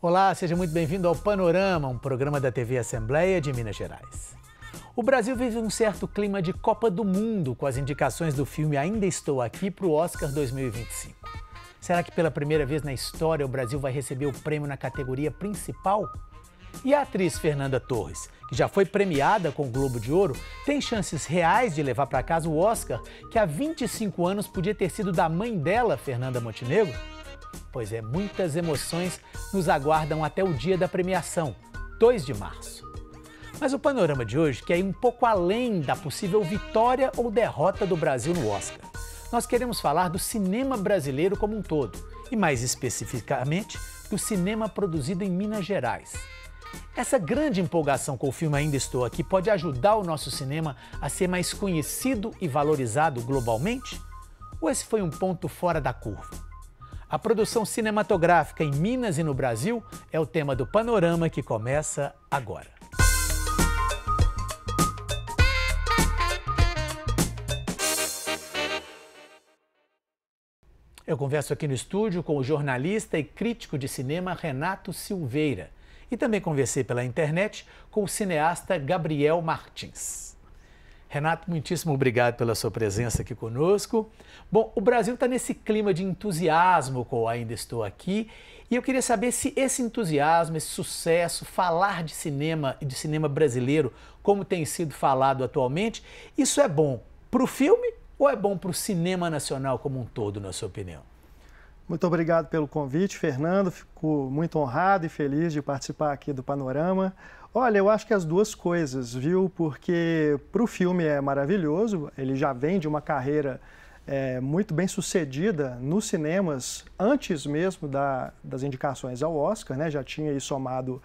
Olá, seja muito bem-vindo ao Panorama, um programa da TV Assembleia de Minas Gerais. O Brasil vive um certo clima de Copa do Mundo com as indicações do filme Ainda Estou Aqui para o Oscar 2025. Será que pela primeira vez na história o Brasil vai receber o prêmio na categoria principal? E a atriz Fernanda Torres, que já foi premiada com o Globo de Ouro, tem chances reais de levar para casa o Oscar que há 25 anos podia ter sido da mãe dela, Fernanda Montenegro? Pois é, muitas emoções nos aguardam até o dia da premiação, 2 de março. Mas o panorama de hoje quer ir um pouco além da possível vitória ou derrota do Brasil no Oscar. Nós queremos falar do cinema brasileiro como um todo, e mais especificamente, do cinema produzido em Minas Gerais. Essa grande empolgação com o filme Ainda Estou Aqui pode ajudar o nosso cinema a ser mais conhecido e valorizado globalmente? Ou esse foi um ponto fora da curva? A produção cinematográfica em Minas e no Brasil é o tema do Panorama que começa agora. Eu converso aqui no estúdio com o jornalista e crítico de cinema Renato Silveira. E também conversei pela internet com o cineasta Gabriel Martins. Renato, muitíssimo obrigado pela sua presença aqui conosco. Bom, o Brasil está nesse clima de entusiasmo com o Ainda Estou Aqui. E eu queria saber se esse entusiasmo, esse sucesso, falar de cinema e de cinema brasileiro, como tem sido falado atualmente, isso é bom para o filme ou é bom para o cinema nacional como um todo, na sua opinião? Muito obrigado pelo convite, Fernando. Fico muito honrado e feliz de participar aqui do Panorama. Olha, eu acho que as duas coisas, viu? Porque para o filme é maravilhoso, ele já vem de uma carreira muito bem sucedida nos cinemas, antes mesmo das indicações ao Oscar, né? Já tinha aí somado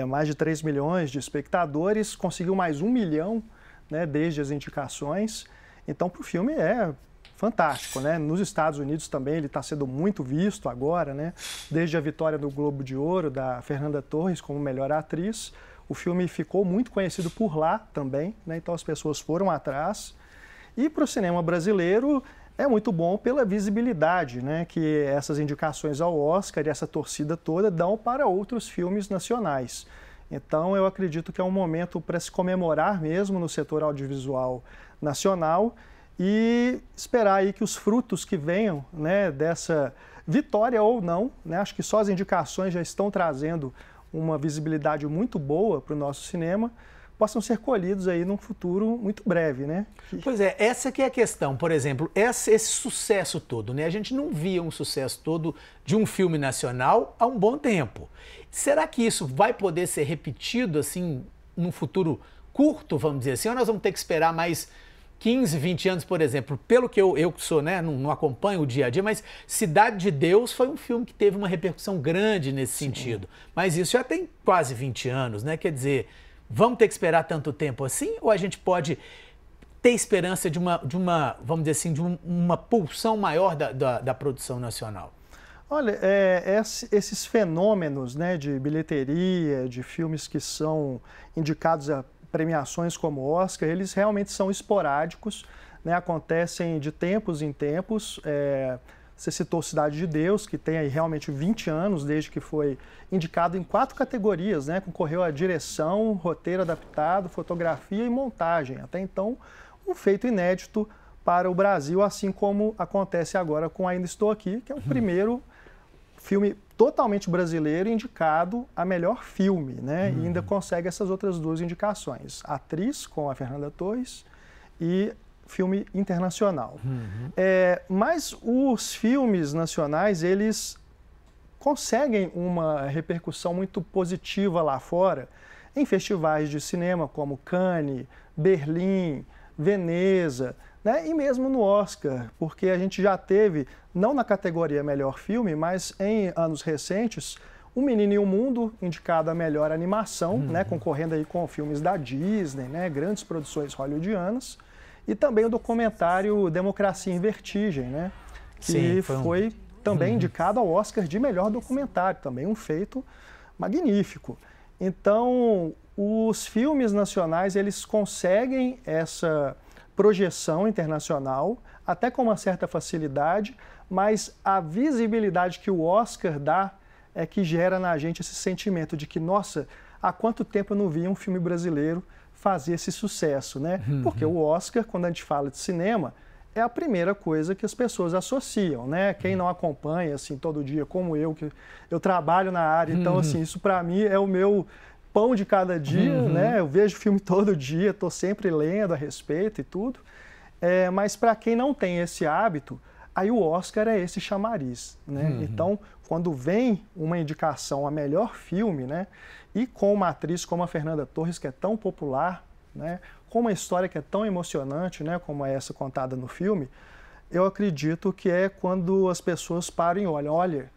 mais de 3 milhões de espectadores, conseguiu mais 1 milhão, né, desde as indicações. Então, para o filme é fantástico, né? Nos Estados Unidos também ele está sendo muito visto agora, né? Desde a vitória do Globo de Ouro da Fernanda Torres como melhor atriz, o filme ficou muito conhecido por lá também, né? Então as pessoas foram atrás. E para o cinema brasileiro é muito bom pela visibilidade, né, que essas indicações ao Oscar e essa torcida toda dão para outros filmes nacionais. Então eu acredito que é um momento para se comemorar mesmo no setor audiovisual nacional e esperar aí que os frutos que venham, né, dessa vitória ou não, né, acho que só as indicações já estão trazendo uma visibilidade muito boa para o nosso cinema, possam ser colhidos aí num futuro muito breve, né? Pois é, essa que é a questão. Por exemplo, esse sucesso todo, né? A gente não via um sucesso todo de um filme nacional há um bom tempo. Será que isso vai poder ser repetido, assim, num futuro curto, vamos dizer assim, ou nós vamos ter que esperar mais 15, 20 anos, por exemplo? Pelo que eu que sou, né, não acompanho o dia a dia, mas Cidade de Deus foi um filme que teve uma repercussão grande nesse sentido. Mas isso já tem quase 20 anos, né? Quer dizer, vamos ter que esperar tanto tempo assim? Ou a gente pode ter esperança de uma vamos dizer assim, de uma pulsão maior da produção nacional? Olha, esses fenômenos, né, de bilheteria, de filmes que são indicados a premiações como Oscar, eles realmente são esporádicos, né, acontecem de tempos em tempos. Você citou Cidade de Deus, que tem aí realmente 20 anos desde que foi indicado em 4 categorias, né? Concorreu a direção, roteiro adaptado, fotografia e montagem. Até então, um feito inédito para o Brasil, assim como acontece agora com Ainda Estou Aqui, que é o primeiro filme totalmente brasileiro indicado a melhor filme, né? E ainda consegue essas outras 2 indicações. Atriz, com a Fernanda Torres, e filme internacional. Mas os filmes nacionais, eles conseguem uma repercussão muito positiva lá fora, em festivais de cinema como Cannes, Berlim, Veneza, né? E mesmo no Oscar, porque a gente já teve, não na categoria melhor filme, mas em anos recentes, O Menino e o Mundo, indicado a melhor animação, né? Concorrendo aí com filmes da Disney, né? Grandes produções hollywoodianas. E também o documentário Democracia em Vertigem, né? Que foi também indicado ao Oscar de melhor documentário, também um feito magnífico. Então, os filmes nacionais, eles conseguem essa projeção internacional, até com uma certa facilidade, mas a visibilidade que o Oscar dá é que gera na gente esse sentimento de que, nossa, há quanto tempo eu não via um filme brasileiro fazer esse sucesso, né? Porque o Oscar, quando a gente fala de cinema, é a primeira coisa que as pessoas associam, né? Quem não acompanha, assim, todo dia, como eu, que eu trabalho na área, então, assim, isso para mim é o meu pão de cada dia, né? Eu vejo filme todo dia, estou sempre lendo a respeito e tudo. Mas para quem não tem esse hábito, aí o Oscar é esse chamariz, né? Então, quando vem uma indicação a melhor filme, né? E com uma atriz como a Fernanda Torres, que é tão popular, né? Com uma história que é tão emocionante, né? Como é essa contada no filme, eu acredito que é quando as pessoas param e olham, olha,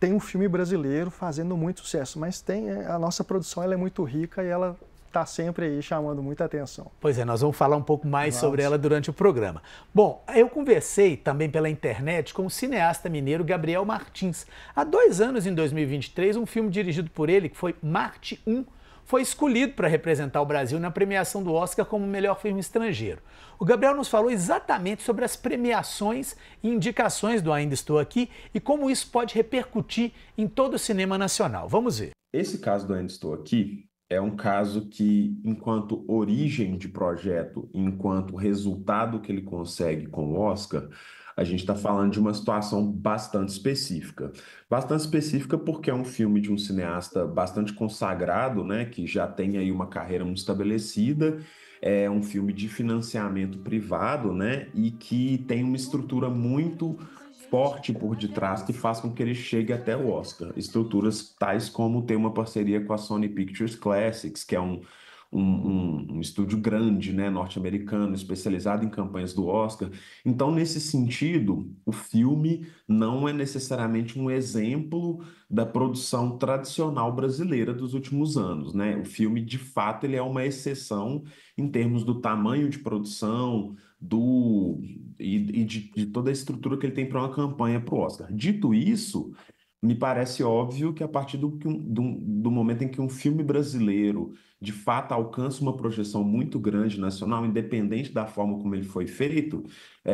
tem um filme brasileiro fazendo muito sucesso, mas a nossa produção ela é muito rica e ela está sempre aí chamando muita atenção. Pois é, nós vamos falar um pouco mais sobre ela durante o programa. Bom, eu conversei também pela internet com o cineasta mineiro Gabriel Martins. Há 2 anos, em 2023, um filme dirigido por ele, que foi Marte 1, foi escolhido para representar o Brasil na premiação do Oscar como melhor filme estrangeiro. O Gabriel nos falou exatamente sobre as premiações e indicações do Ainda Estou Aqui e como isso pode repercutir em todo o cinema nacional. Vamos ver. Esse caso do Ainda Estou Aqui é um caso que, enquanto origem de projeto, enquanto resultado que ele consegue com o Oscar, a gente está falando de uma situação bastante específica. Bastante específica porque é um filme de um cineasta bastante consagrado, né, que já tem aí uma carreira muito estabelecida, é um filme de financiamento privado, né, e que tem uma estrutura muito forte por detrás que faz com que ele chegue até o Oscar. Estruturas tais como ter uma parceria com a Sony Pictures Classics, que é um estúdio grande, né, norte-americano, especializado em campanhas do Oscar. Então, nesse sentido, o filme não é necessariamente um exemplo da produção tradicional brasileira dos últimos anos, né? O filme, de fato, ele é uma exceção em termos do tamanho de produção, de toda a estrutura que ele tem para uma campanha para o Oscar. Dito isso, me parece óbvio que a partir do momento em que um filme brasileiro de fato alcança uma projeção muito grande nacional, independente da forma como ele foi feito,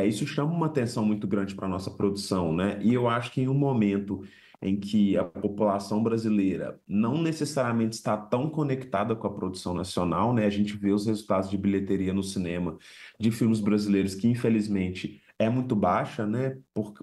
isso chama uma atenção muito grande para a nossa produção, né? E eu acho que em um momento em que a população brasileira não necessariamente está tão conectada com a produção nacional, né? A gente vê os resultados de bilheteria no cinema de filmes brasileiros que, infelizmente, é muito baixa, né?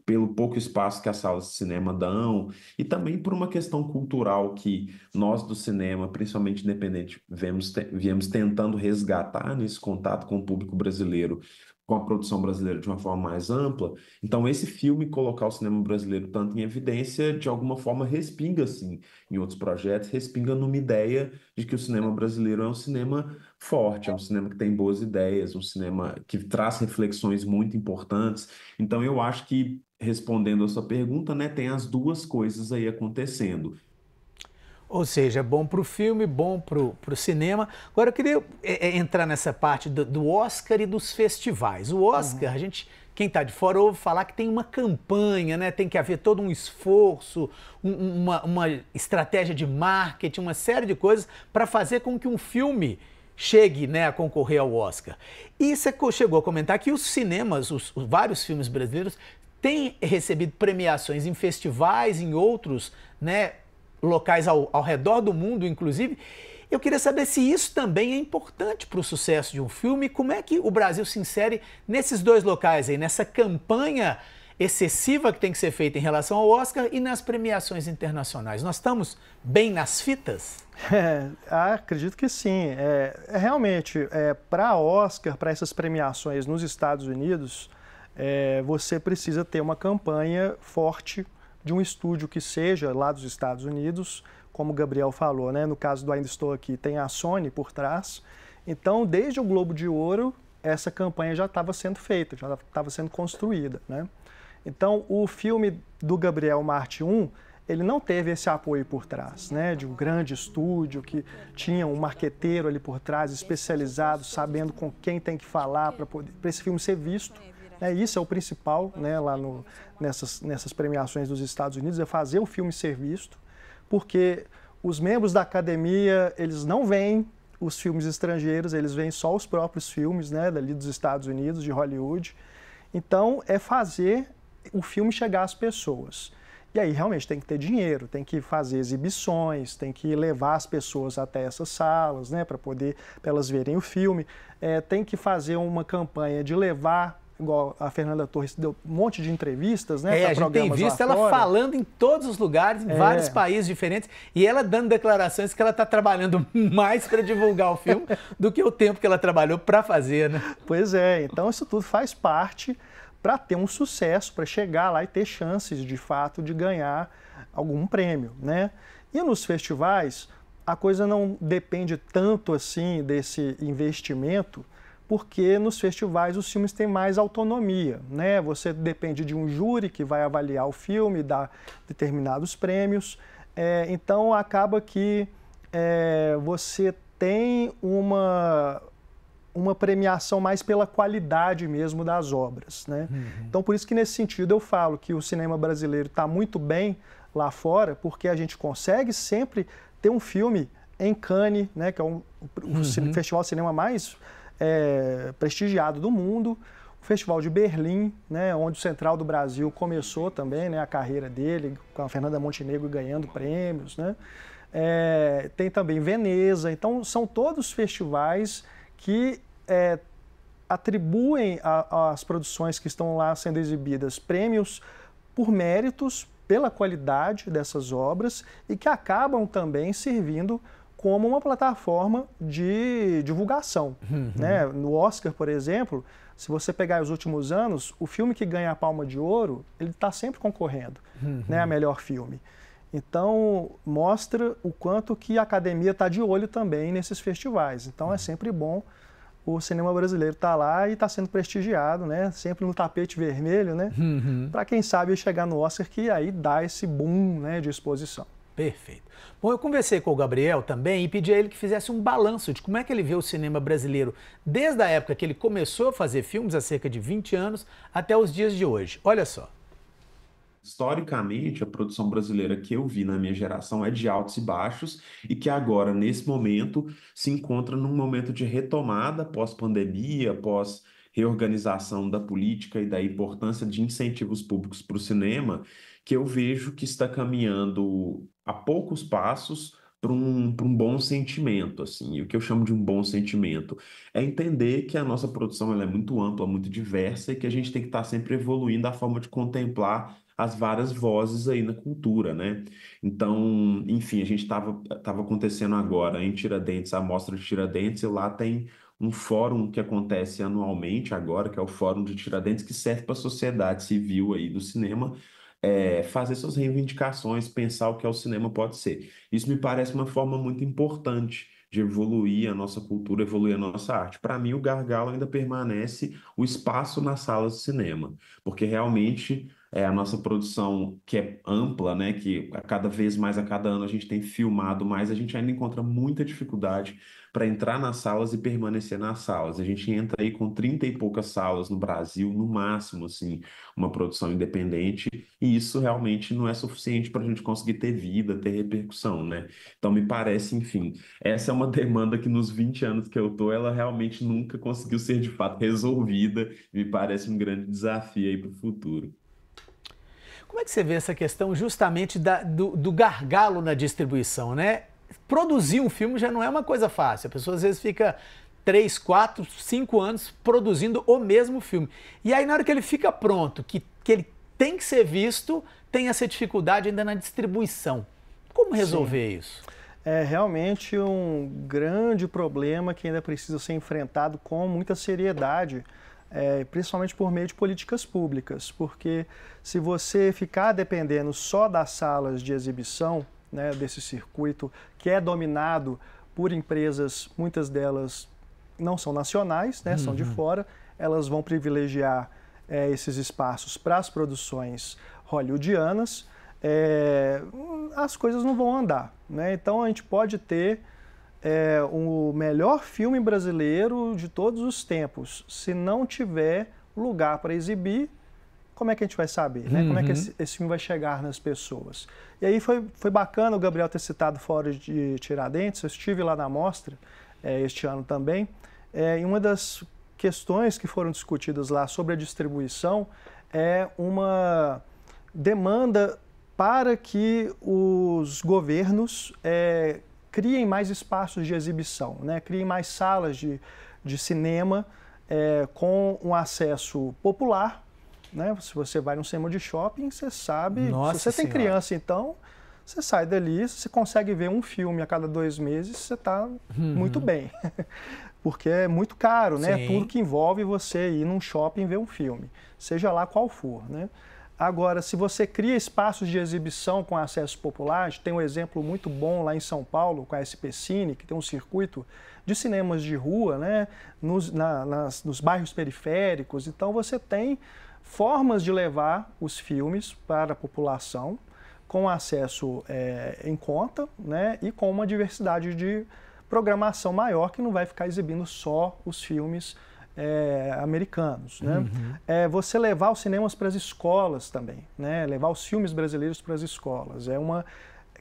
Pelo pouco espaço que as salas de cinema dão e também por uma questão cultural que nós do cinema, principalmente independente, viemos tentando resgatar nesse contato com o público brasileiro, com a produção brasileira de uma forma mais ampla. Então, esse filme, colocar o cinema brasileiro tanto em evidência, de alguma forma respinga, assim, em outros projetos, respinga numa ideia de que o cinema brasileiro é um cinema forte, é um cinema que tem boas ideias, um cinema que traz reflexões muito importantes. Então, eu acho que, respondendo a sua pergunta, né, tem as duas coisas aí acontecendo. Ou seja, bom para o filme, bom para o cinema. Agora eu queria entrar nessa parte do Oscar e dos festivais. O Oscar, quem está de fora ouve falar que tem uma campanha, né? Tem que haver todo um esforço, uma estratégia de marketing, uma série de coisas para fazer com que um filme chegue, né, a concorrer ao Oscar. E você chegou a comentar que os cinemas, os vários filmes brasileiros, têm recebido premiações em festivais, em outros, né, locais ao redor do mundo, inclusive. Eu queria saber se isso também é importante para o sucesso de um filme. Como é que o Brasil se insere nesses dois locais aí, nessa campanha excessiva que tem que ser feita em relação ao Oscar e nas premiações internacionais? Nós estamos bem nas fitas? Acredito que sim. Realmente, para Oscar, para essas premiações nos Estados Unidos, você precisa ter uma campanha forte de um estúdio que seja lá dos Estados Unidos, como o Gabriel falou, né? No caso do Ainda Estou Aqui, tem a Sony por trás. Então, desde o Globo de Ouro, essa campanha já estava sendo feita, já estava sendo construída, né? Então, o filme do Gabriel Marte 1, ele não teve esse apoio por trás, né? De um grande estúdio que tinha um marqueteiro ali por trás, especializado, sabendo com quem tem que falar para esse filme ser visto. Isso é o principal, né, lá nessas premiações dos Estados Unidos, é fazer o filme ser visto, porque os membros da academia, eles não veem os filmes estrangeiros, eles veem só os próprios filmes, né, dali dos Estados Unidos, de Hollywood. Então, é fazer o filme chegar às pessoas. E aí realmente tem que ter dinheiro, tem que fazer exibições, tem que levar as pessoas até essas salas, né, para elas verem o filme. Tem que fazer uma campanha de levar, igual a Fernanda Torres deu um monte de entrevistas, né? A gente tem visto ela falando em todos os lugares, em vários países diferentes, e ela dando declarações que ela está trabalhando mais para divulgar o filme do que o tempo que ela trabalhou para fazer, né? Pois é, então isso tudo faz parte para ter um sucesso, para chegar lá e ter chances, de fato, de ganhar algum prêmio, né? E nos festivais, a coisa não depende tanto assim desse investimento, porque nos festivais os filmes têm mais autonomia, né? Você depende de um júri que vai avaliar o filme, dar determinados prêmios, então acaba que você tem uma premiação mais pela qualidade mesmo das obras, né? Então, por isso que nesse sentido eu falo que o cinema brasileiro está muito bem lá fora, porque a gente consegue sempre ter um filme em Cannes, né, que é o festival de cinema mais prestigiado do mundo, o Festival de Berlim, né, onde o Central do Brasil começou também, né, a carreira dele, com a Fernanda Montenegro ganhando prêmios, né? Tem também Veneza, então são todos festivais que atribuem às produções que estão lá sendo exibidas prêmios por méritos, pela qualidade dessas obras e que acabam também servindo como uma plataforma de divulgação. Né? No Oscar, por exemplo, se você pegar os últimos anos, o filme que ganha a Palma de Ouro, ele está sempre concorrendo, né, a melhor filme. Então, mostra o quanto que a academia está de olho também nesses festivais. Então, é sempre bom o cinema brasileiro estar lá e está sendo prestigiado, né? Sempre no tapete vermelho, né? Para quem sabe chegar no Oscar, que aí dá esse boom, né, de exposição. Perfeito. Bom, eu conversei com o Gabriel também e pedi a ele que fizesse um balanço de como é que ele vê o cinema brasileiro desde a época que ele começou a fazer filmes, há cerca de 20 anos, até os dias de hoje. Olha só. Historicamente, a produção brasileira que eu vi na minha geração é de altos e baixos e que agora, nesse momento, se encontra num momento de retomada pós-pandemia, pós-reorganização da política e da importância de incentivos públicos para o cinema, que eu vejo que está caminhando a poucos passos para um bom sentimento, assim. E o que eu chamo de um bom sentimento é entender que a nossa produção ela é muito ampla, muito diversa e que a gente tem que estar sempre evoluindo a forma de contemplar as várias vozes aí na cultura, né? Então, enfim, a gente tava acontecendo agora em Tiradentes, a Mostra de Tiradentes, e lá tem um fórum que acontece anualmente agora, que é o Fórum de Tiradentes, que serve para a sociedade civil aí do cinema, fazer suas reivindicações, pensar o que o cinema pode ser. Isso me parece uma forma muito importante de evoluir a nossa cultura, evoluir a nossa arte. Para mim, o gargalo ainda permanece o espaço nas salas de cinema, porque realmente a nossa produção, que é ampla, né, que a cada vez mais, a cada ano a gente tem filmado mais, a gente ainda encontra muita dificuldade para entrar nas salas e permanecer nas salas. A gente entra aí com 30 e poucas salas no Brasil, no máximo, assim, uma produção independente, e isso realmente não é suficiente para a gente conseguir ter vida, ter repercussão, né? Então, me parece, enfim, essa é uma demanda que nos 20 anos que eu tô, ela realmente nunca conseguiu ser de fato resolvida, me parece um grande desafio aí para o futuro. Como é que você vê essa questão justamente do gargalo na distribuição, né? Produzir um filme já não é uma coisa fácil. A pessoa às vezes fica 3, 4, 5 anos produzindo o mesmo filme. E aí na hora que ele fica pronto, que ele tem que ser visto, tem essa dificuldade ainda na distribuição. Como resolver isso? É realmente um grande problema que ainda precisa ser enfrentado com muita seriedade, principalmente por meio de políticas públicas, porque se você ficar dependendo só das salas de exibição, né, desse circuito que é dominado por empresas, muitas delas não são nacionais, né, são de fora, elas vão privilegiar esses espaços para as produções hollywoodianas, as coisas não vão andar, né? Então a gente pode ter o melhor filme brasileiro de todos os tempos, se não tiver lugar para exibir, como é que a gente vai saber, né? Como é que esse filme vai chegar nas pessoas? E aí foi bacana o Gabriel ter citado o Fórum de Tiradentes, eu estive lá na mostra este ano também, e uma das questões que foram discutidas lá sobre a distribuição é uma demanda para que os governos criem mais espaços de exibição, né? Criem mais salas de cinema com um acesso popular, né? Se você vai num cinema de shopping, você sabe, Nossa se você tem Senhora. criança, então, você sai dali, você consegue ver um filme a cada 2 meses, você está muito bem. Porque é muito caro, né? Sim. Tudo que envolve você ir num shopping ver um filme, seja lá qual for, né? Agora, se você cria espaços de exibição com acesso popular, a gente tem um exemplo muito bom lá em São Paulo, com a SP Cine, que tem um circuito de cinemas de rua, né? Nos bairros periféricos. Então, você tem formas de levar os filmes para a população com acesso em conta, né? E com uma diversidade de programação maior, que não vai ficar exibindo só os filmes americanos, né? Você levar os cinemas para as escolas também, né? Levar os filmes brasileiros para as escolas. É uma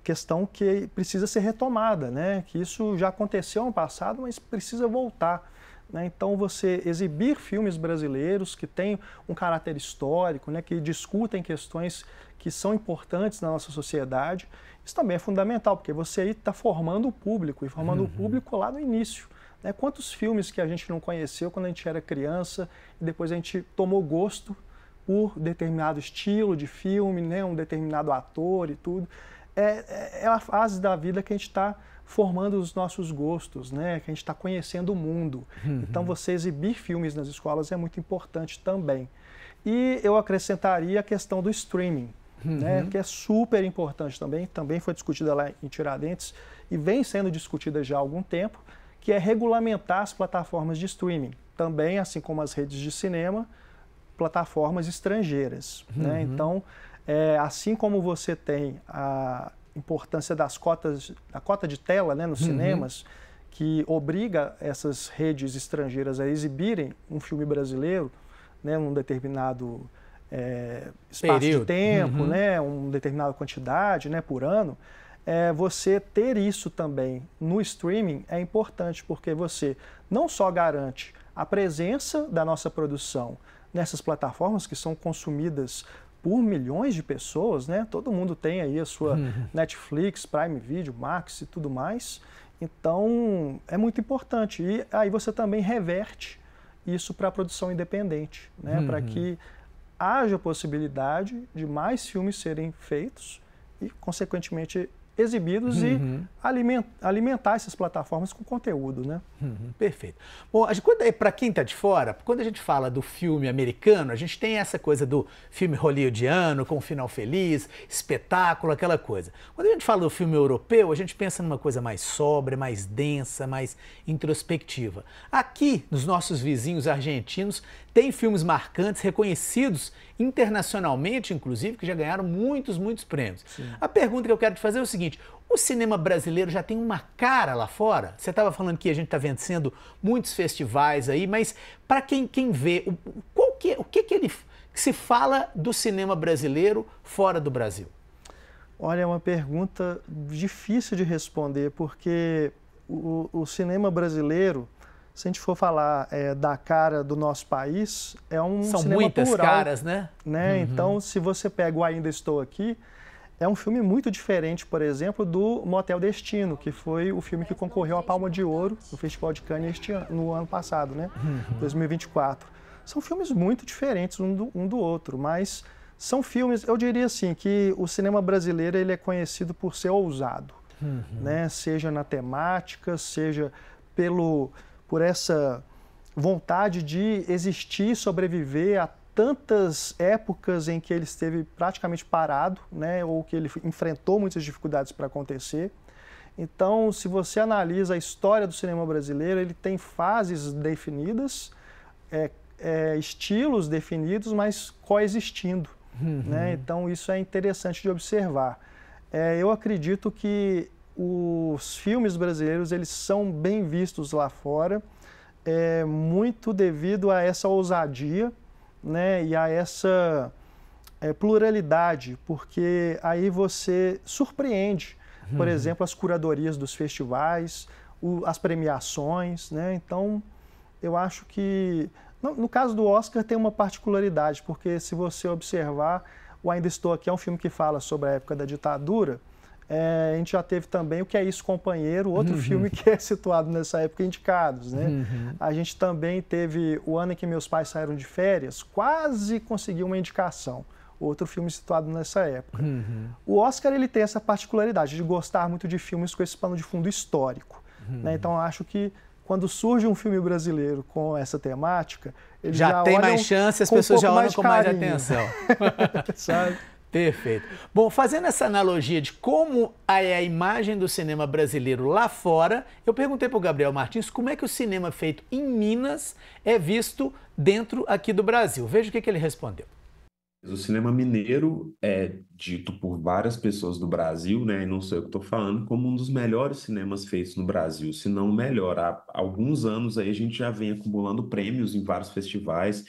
questão que precisa ser retomada, né? Que isso já aconteceu no passado, mas precisa voltar, né? Então, você exibir filmes brasileiros que têm um caráter histórico, né? Que discutem questões que são importantes na nossa sociedade, isso também é fundamental, porque você aí está formando o público, e formando o público lá no início. Né? Quantos filmes que a gente não conheceu quando a gente era criança e depois a gente tomou gosto por determinado estilo de filme, né? Um determinado ator e tudo. É a fase da vida que a gente está formando os nossos gostos, né? Que a gente está conhecendo o mundo. Então, você exibir filmes nas escolas é muito importante também. E eu acrescentaria a questão do streaming, né? Que é super importante também. Também foi discutida lá em Tiradentes e vem sendo discutida já há algum tempo, que é regulamentar as plataformas de streaming. Também, assim como as redes de cinema, plataformas estrangeiras. Né? Então, assim como você tem a importância da cota de tela, né, nos cinemas, que obriga essas redes estrangeiras a exibirem um filme brasileiro, né, num determinado espaço de tempo, né, uma determinada quantidade, né, por ano, você ter isso também no streaming é importante, porque você não só garante a presença da nossa produção nessas plataformas que são consumidas por milhões de pessoas, né? Todo mundo tem aí a sua Netflix, Prime Video, Max e tudo mais. Então, é muito importante. E aí você também reverte isso para a produção independente, né? Para que haja possibilidade de mais filmes serem feitos e, consequentemente, exibidos e alimentar essas plataformas com conteúdo, né? Perfeito. Bom, para quem está de fora, quando a gente fala do filme americano, a gente tem essa coisa do filme hollywoodiano, com um final feliz, espetáculo, aquela coisa. Quando a gente fala do filme europeu, a gente pensa numa coisa mais sóbria, mais densa, mais introspectiva. Aqui, nos nossos vizinhos argentinos, tem filmes marcantes, reconhecidos internacionalmente, inclusive, que já ganharam muitos prêmios. Sim. A pergunta que eu quero te fazer é o seguinte: o cinema brasileiro já tem uma cara lá fora? Você estava falando que a gente está vencendo muitos festivais aí, mas para quem vê, o que se fala do cinema brasileiro fora do Brasil? Olha, é uma pergunta difícil de responder, porque o cinema brasileiro, se a gente for falar da cara do nosso país, é um São cinema muitas plural, caras, né? Então, se você pega o Ainda Estou Aqui, é um filme muito diferente, por exemplo, do Motel Destino, que foi o filme que concorreu à Palma de Ouro no Festival de Cannes no ano passado, né? 2024. São filmes muito diferentes um do outro, mas são filmes, eu diria assim, que o cinema brasileiro ele é conhecido por ser ousado, né? Seja na temática, seja por essa vontade de existir, sobreviver a tantas épocas em que ele esteve praticamente parado, né, ou que ele enfrentou muitas dificuldades para acontecer. Então, se você analisa a história do cinema brasileiro, ele tem fases definidas, estilos definidos, mas coexistindo. Né? Então, isso é interessante de observar. Eu acredito que os filmes brasileiros eles são bem vistos lá fora, muito devido a essa ousadia, né, e a essa pluralidade, porque aí você surpreende, por exemplo, as curadorias dos festivais, as premiações, né? Então, eu acho que, no caso do Oscar, tem uma particularidade, porque se você observar, o Ainda Estou Aqui é um filme que fala sobre a época da ditadura. A gente já teve também O Que É Isso, Companheiro, outro filme que é situado nessa época, indicados, né? A gente também teve O Ano em que Meus Pais Saíram de Férias, quase conseguiu uma indicação, outro filme situado nessa época. O Oscar, ele tem essa particularidade de gostar muito de filmes com esse pano de fundo histórico, né? Então, eu acho que quando surge um filme brasileiro com essa temática, eles já tem mais chance, as pessoas já olham com mais atenção. Sabe? Perfeito. Bom, fazendo essa analogia de como é a imagem do cinema brasileiro lá fora, eu perguntei para o Gabriel Martins como é que o cinema feito em Minas é visto dentro aqui do Brasil. Veja o que ele respondeu. O cinema mineiro é dito por várias pessoas do Brasil, né, e não sei o que estou falando, como um dos melhores cinemas feitos no Brasil, se não o melhor. Há alguns anos aí a gente já vem acumulando prêmios em vários festivais.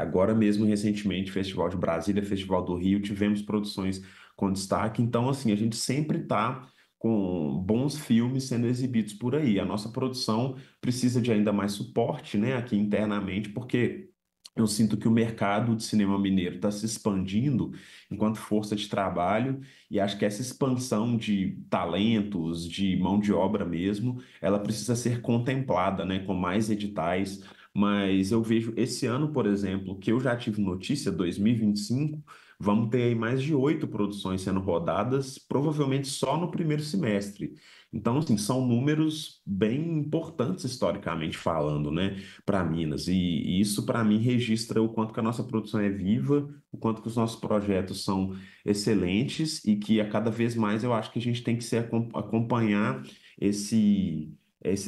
Agora mesmo, recentemente, Festival de Brasília, Festival do Rio, tivemos produções com destaque. Então, assim, a gente sempre está com bons filmes sendo exibidos por aí. A nossa produção precisa de ainda mais suporte, né, aqui internamente, porque eu sinto que o mercado de cinema mineiro está se expandindo enquanto força de trabalho, e acho que essa expansão de talentos, de mão de obra mesmo, ela precisa ser contemplada, né, com mais editais. Mas eu vejo esse ano, por exemplo, que eu já tive notícia, 2025, vamos ter aí mais de 8 produções sendo rodadas, provavelmente só no primeiro semestre. Então, assim, são números bem importantes historicamente falando, né, para Minas. E isso, para mim, registra o quanto que a nossa produção é viva, o quanto que os nossos projetos são excelentes e que a cada vez mais eu acho que a gente tem que acompanhar esse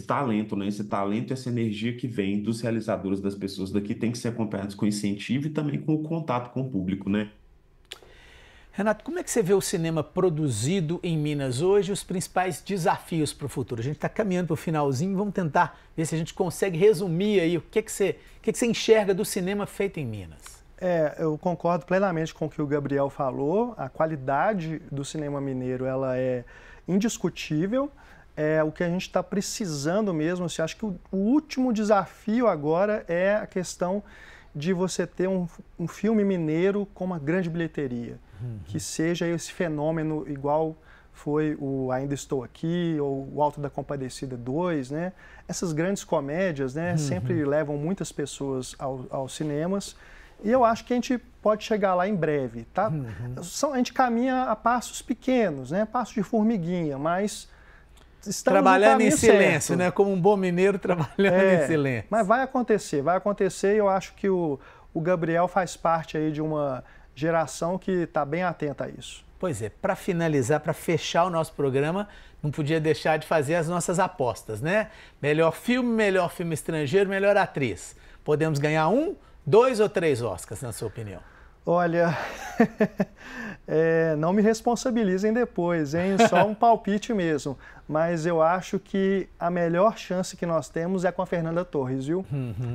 talento, né? Esse talento e essa energia que vem dos realizadores, das pessoas daqui, tem que ser acompanhados com incentivo e também com o contato com o público, né? Renato, como é que você vê o cinema produzido em Minas hoje e os principais desafios para o futuro? A gente está caminhando para o finalzinho, vamos tentar ver se a gente consegue resumir aí o que você enxerga do cinema feito em Minas. Eu concordo plenamente com o que o Gabriel falou. A qualidade do cinema mineiro, ela é indiscutível. O que a gente está precisando mesmo, assim, acho que o último desafio agora é a questão de você ter um filme mineiro com uma grande bilheteria, que seja esse fenômeno igual foi o Ainda Estou Aqui ou o Alto da Compadecida 2, né? Essas grandes comédias, né, sempre levam muitas pessoas aos cinemas, e eu acho que a gente pode chegar lá em breve, tá? A gente caminha a passos pequenos, né, passos de formiguinha, mas trabalhando em silêncio, né? Como um bom mineiro trabalhando em silêncio. Mas vai acontecer e eu acho que o Gabriel faz parte aí de uma geração que está bem atenta a isso. Pois é, para finalizar, para fechar o nosso programa, não podia deixar de fazer as nossas apostas, né? Melhor filme estrangeiro, melhor atriz. Podemos ganhar 1, 2 ou 3 Oscars, na sua opinião? Olha, não me responsabilizem depois, hein? Só um palpite mesmo. Mas eu acho que a melhor chance que nós temos é com a Fernanda Torres, viu?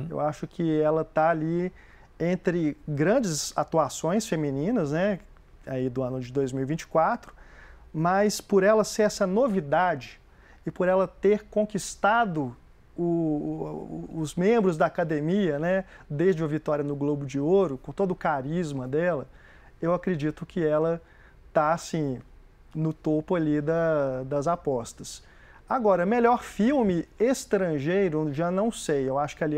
Eu acho que ela está ali entre grandes atuações femininas, né? Aí do ano de 2024, mas por ela ser essa novidade e por ela ter conquistado os membros da academia, né, desde a vitória no Globo de Ouro, com todo o carisma dela, eu acredito que ela está assim, no topo ali das apostas. Agora, melhor filme estrangeiro, já não sei, eu acho que ali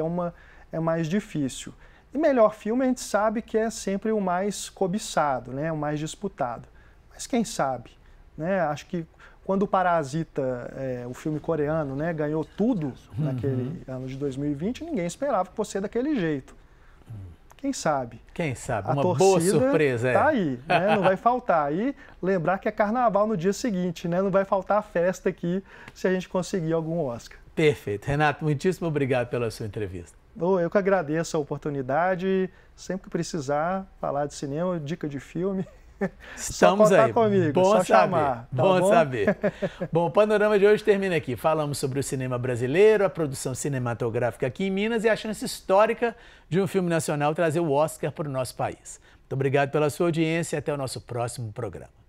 é mais difícil. E melhor filme a gente sabe que é sempre o mais cobiçado, né, o mais disputado. Mas quem sabe, né? Acho que quando o Parasita, o filme coreano, né, ganhou tudo naquele ano de 2020, ninguém esperava que fosse daquele jeito. Quem sabe? Quem sabe? A uma boa surpresa. Tá aí, né? Não vai faltar. E lembrar que é carnaval no dia seguinte, né? Não vai faltar a festa aqui se a gente conseguir algum Oscar. Perfeito. Renato, muitíssimo obrigado pela sua entrevista. Eu que agradeço a oportunidade. Sempre que precisar falar de cinema, dica de filme, estamos só contar aí. Comigo, bom só saber. Chamar. Tá bom saber. Bom, o panorama de hoje termina aqui. Falamos sobre o cinema brasileiro, a produção cinematográfica aqui em Minas e a chance histórica de um filme nacional trazer o Oscar para o nosso país. Muito obrigado pela sua audiência e até o nosso próximo programa.